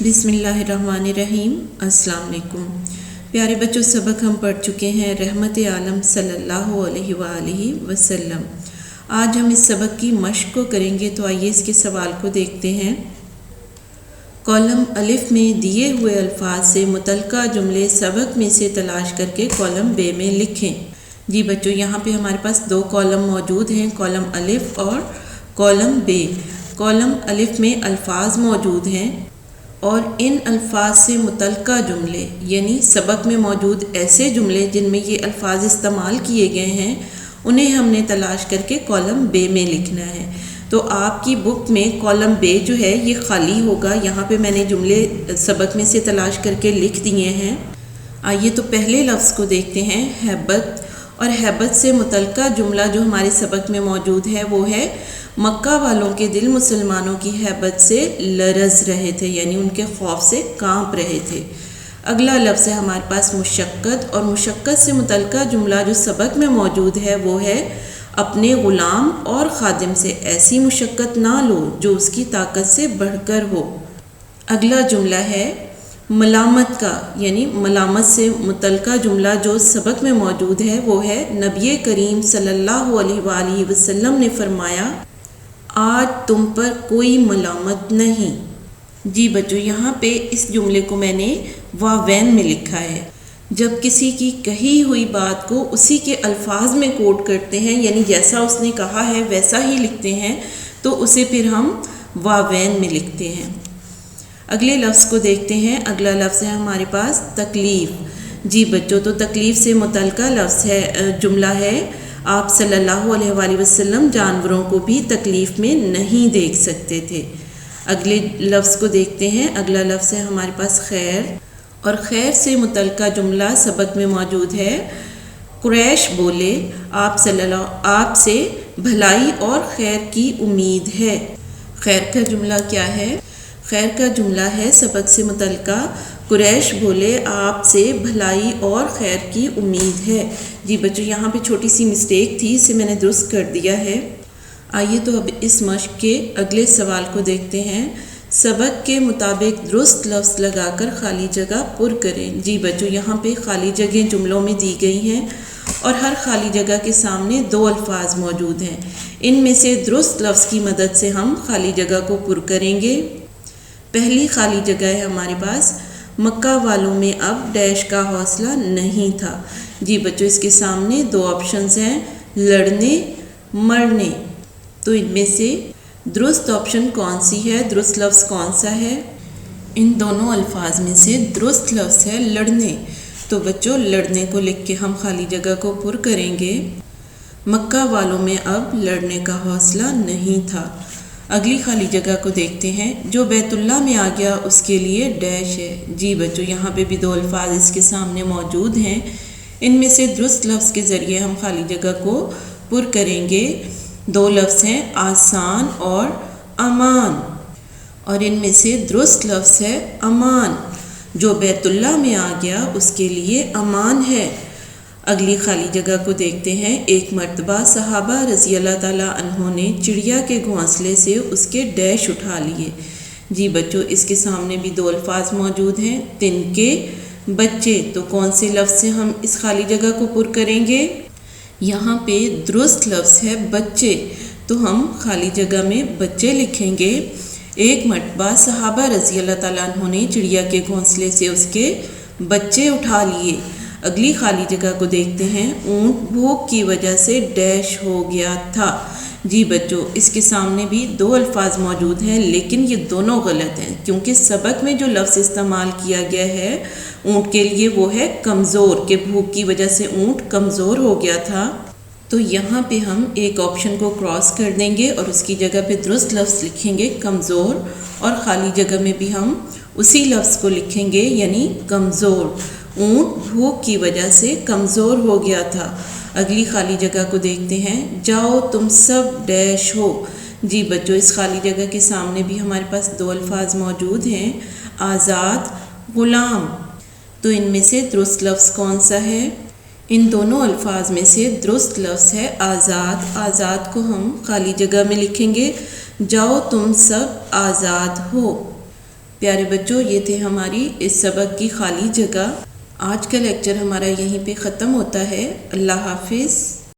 بسم اللہ الرحمن الرحیم۔ السلام علیکم پیارے بچوں، سبق ہم پڑھ چکے ہیں رحمت عالم صلی اللہ علیہ وآلہ وسلم۔ آج ہم اس سبق کی مشق کو کریں گے، تو آئیے اس کے سوال کو دیکھتے ہیں۔ کالم الف میں دیے ہوئے الفاظ سے متعلقہ جملے سبق میں سے تلاش کر کے کالم بے میں لکھیں۔ جی بچوں، یہاں پہ ہمارے پاس دو کالم موجود ہیں، کالم الف اور کالم بے۔ کالم الف میں الفاظ موجود ہیں اور ان الفاظ سے متعلقہ جملے، یعنی سبق میں موجود ایسے جملے جن میں یہ الفاظ استعمال کیے گئے ہیں، انہیں ہم نے تلاش کر کے کالم بے میں لکھنا ہے۔ تو آپ کی بک میں کالم بے جو ہے یہ خالی ہوگا۔ یہاں پہ میں نے جملے سبق میں سے تلاش کر کے لکھ دیے ہیں۔ آئیے تو پہلے لفظ کو دیکھتے ہیں، ہیبت۔ اور ہیبت سے متعلقہ جملہ جو ہمارے سبق میں موجود ہے وہ ہے، مکہ والوں کے دل مسلمانوں کی ہیبت سے لرز رہے تھے، یعنی ان کے خوف سے کانپ رہے تھے۔ اگلا لفظ ہے ہمارے پاس مشقت، اور مشقت سے متعلقہ جملہ جو سبق میں موجود ہے وہ ہے، اپنے غلام اور خادم سے ایسی مشقت نہ لو جو اس کی طاقت سے بڑھ کر ہو۔ اگلا جملہ ہے ملامت کا، یعنی ملامت سے متعلقہ جملہ جو سبق میں موجود ہے وہ ہے، نبی کریم صلی اللہ علیہ وآلہ وسلم نے فرمایا، آج تم پر کوئی ملامت نہیں۔ جی بچوں، یہاں پہ اس جملے کو میں نے واوین میں لکھا ہے۔ جب کسی کی کہی ہوئی بات کو اسی کے الفاظ میں کوٹ کرتے ہیں، یعنی جیسا اس نے کہا ہے ویسا ہی لکھتے ہیں، تو اسے پھر ہم واوین میں لکھتے ہیں۔ اگلے لفظ کو دیکھتے ہیں۔ اگلا لفظ ہے ہمارے پاس تکلیف۔ جی بچوں، تو تکلیف سے متعلقہ لفظ ہے، جملہ ہے، آپ صلی اللہ علیہ وآلہ وسلم جانوروں کو بھی تکلیف میں نہیں دیکھ سکتے تھے۔ اگلے لفظ کو دیکھتے ہیں۔ اگلا لفظ ہے ہمارے پاس خیر، اور خیر سے متعلقہ جملہ سبق میں موجود ہے، قریش بولے، آپ سے بھلائی اور خیر کی امید ہے۔ خیر کا جملہ کیا ہے؟ خیر کا جملہ ہے سبق سے متعلقہ، قریش بولے، آپ سے بھلائی اور خیر کی امید ہے۔ جی بچوں، یہاں پہ چھوٹی سی مسٹیک تھی، اسے میں نے درست کر دیا ہے۔ آئیے تو اب اس مشق کے اگلے سوال کو دیکھتے ہیں۔ سبق کے مطابق درست لفظ لگا کر خالی جگہ پر کریں۔ جی بچوں، یہاں پہ خالی جگہیں جملوں میں دی گئی ہیں اور ہر خالی جگہ کے سامنے دو الفاظ موجود ہیں۔ ان میں سے درست لفظ کی مدد سے ہم خالی جگہ کو پر کریں گے۔ پہلی خالی جگہ ہے ہمارے پاس، مکہ والوں میں اب ڈیش کا حوصلہ نہیں تھا۔ جی بچوں، اس کے سامنے دو آپشنز ہیں، لڑنے، مرنے۔ تو ان میں سے درست آپشن کون سی ہے، درست لفظ کون سا ہے؟ ان دونوں الفاظ میں سے درست لفظ ہے لڑنے۔ تو بچوں، لڑنے کو لکھ کے ہم خالی جگہ کو پر کریں گے۔ مکہ والوں میں اب لڑنے کا حوصلہ نہیں تھا۔ اگلی خالی جگہ کو دیکھتے ہیں، جو بیت اللہ میں آ گیا اس کے لیے ڈیش ہے۔ جی بچوں، یہاں پہ بھی دو الفاظ اس کے سامنے موجود ہیں۔ ان میں سے درست لفظ کے ذریعے ہم خالی جگہ کو پر کریں گے۔ دو لفظ ہیں، آسان اور امان، اور ان میں سے درست لفظ ہے امان۔ جو بیت اللہ میں آ گیا اس کے لیے امان ہے۔ اگلی خالی جگہ کو دیکھتے ہیں۔ ایک مرتبہ صحابہ رضی اللہ تعالیٰ عنہ نے چڑیا کے گھونسلے سے اس کے ڈیش اٹھا لیے۔ جی بچوں، اس کے سامنے بھی دو الفاظ موجود ہیں، تن کے بچے۔ تو کون سے لفظ سے ہم اس خالی جگہ کو پر کریں گے؟ یہاں پہ درست لفظ ہے بچے، تو ہم خالی جگہ میں بچے لکھیں گے۔ ایک مرتبہ صحابہ رضی اللہ تعالیٰ عنہ نے چڑیا کے گھونسلے سے اس کے بچے اٹھا لیے۔ اگلی خالی جگہ کو دیکھتے ہیں، اونٹ بھوک کی وجہ سے ڈیش ہو گیا تھا۔ جی بچوں، اس کے سامنے بھی دو الفاظ موجود ہیں، لیکن یہ دونوں غلط ہیں، کیونکہ سبق میں جو لفظ استعمال کیا گیا ہے اونٹ کے لیے وہ ہے کمزور، کہ بھوک کی وجہ سے اونٹ کمزور ہو گیا تھا۔ تو یہاں پہ ہم ایک آپشن کو کراس کر دیں گے اور اس کی جگہ پہ درست لفظ لکھیں گے کمزور، اور خالی جگہ میں بھی ہم اسی لفظ کو لکھیں گے، یعنی کمزور۔ اونٹ بھوک کی وجہ سے کمزور ہو گیا تھا۔ اگلی خالی جگہ کو دیکھتے ہیں، جاؤ تم سب ڈیش ہو۔ جی بچوں، اس خالی جگہ کے سامنے بھی ہمارے پاس دو الفاظ موجود ہیں، آزاد، غلام۔ تو ان میں سے درست لفظ کون سا ہے؟ ان دونوں الفاظ میں سے درست لفظ ہے آزاد۔ آزاد کو ہم خالی جگہ میں لکھیں گے، جاؤ تم سب آزاد ہو۔ پیارے بچوں، یہ تھے ہماری اس سبق کی خالی جگہ۔ آج کا لیکچر ہمارا یہیں پہ ختم ہوتا ہے۔ اللہ حافظ۔